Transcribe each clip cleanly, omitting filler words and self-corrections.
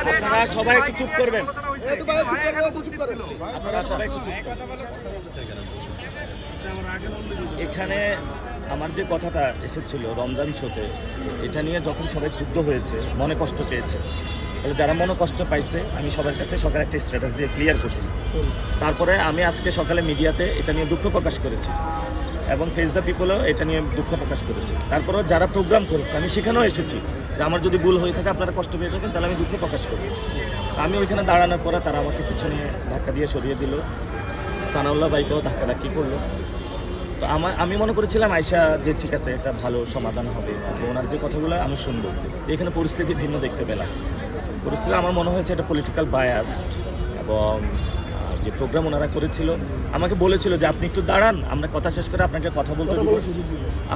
আপনারা সবাই একটু চুপ করবেন, আপনারা সবাই একটু চুপ এখানে আমার যে কথাটা এসেছিল রমজান শোতে, এটা নিয়ে যখন সবাই ক্ষুব্ধ হয়েছে, মনে কষ্ট পেয়েছে, তাহলে যারা মনে কষ্ট পাইছে আমি সবার কাছে সকালে একটা স্ট্যাটাস দিয়ে ক্লিয়ার করছি। তারপরে আমি আজকে সকালে মিডিয়াতে এটা নিয়ে দুঃখ প্রকাশ করেছি এবং ফেস দ্য পিপলও এটা নিয়ে দুঃখ প্রকাশ করেছি। তারপরেও যারা প্রোগ্রাম করেছে আমি সেখানেও এসেছি যে আমার যদি ভুল হয়ে থাকে, আপনারা কষ্ট পেয়ে থাকেন, তাহলে আমি দুঃখ প্রকাশ করি। আমি ওইখানে দাঁড়ানোর পরে তারা আমাকে পিছনে ধাক্কা দিয়ে সরিয়ে দিল, সানাউল্লাহ ভাইকেও ধাক্কাধাক্কি করলো। তো আমি মনে করেছিলাম আয়শা যে ঠিক আছে একটা ভালো সমাধান হবে, ওনার যে কথাগুলো আমি শুনবো। এখানে পরিস্থিতি ভিন্ন দেখতে পেলাম। পরিস্থিতি আমার মনে হয়েছে এটা পলিটিক্যাল বায়াসড, এবং যে প্রোগ্রাম ওনারা করেছিল আমাকে বলেছিল যে আপনি একটু দাঁড়ান, আমরা কথা শেষ করে আপনাকে কথা বলতে দিব,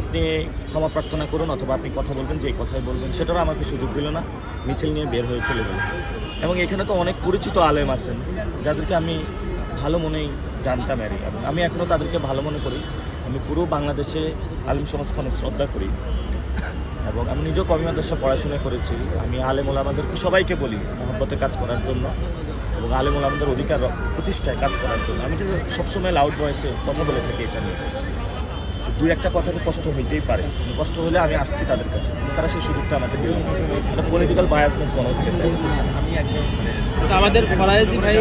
আপনি ক্ষমা প্রার্থনা করুন অথবা আপনি কথা বলবেন, যে কথাই বলবেন। সেটারও আমাকে সুযোগ দিল না, মিছিল নিয়ে বের হয়ে চলে গেল। এবং এখানে তো অনেক পরিচিত আলেম আছেন যাদেরকে আমি ভালো মনেই জানতাম এবং আমি এখনও তাদেরকে ভালো মনে করি। আমি পুরো বাংলাদেশে আলেম সমাজকে অনেক শ্রদ্ধা করি এবং আমি নিজেও কওমি মাদ্রাসায় পড়াশোনা করেছি। আমি আলেম ওলামাদেরকে সবাইকে বলি মহব্বতে কাজ করার জন্য এবং আলেম ওলামাদের অধিকার প্রতিষ্ঠায় কাজ করার জন্য। আমি তো সবসময় লাউড ভয়েসে কথা বলে থাকি এটা নিয়ে। দুই একটা কথাতে কষ্ট হইতেই পারে, কষ্ট হলে আমি আসছি তাদের কাছে, তারা সেই সুযোগটা আমাকে দিল। এটা পলিটিক্যাল বায়াসনেস মনে হচ্ছে। আমাদের ফরাজি ভাই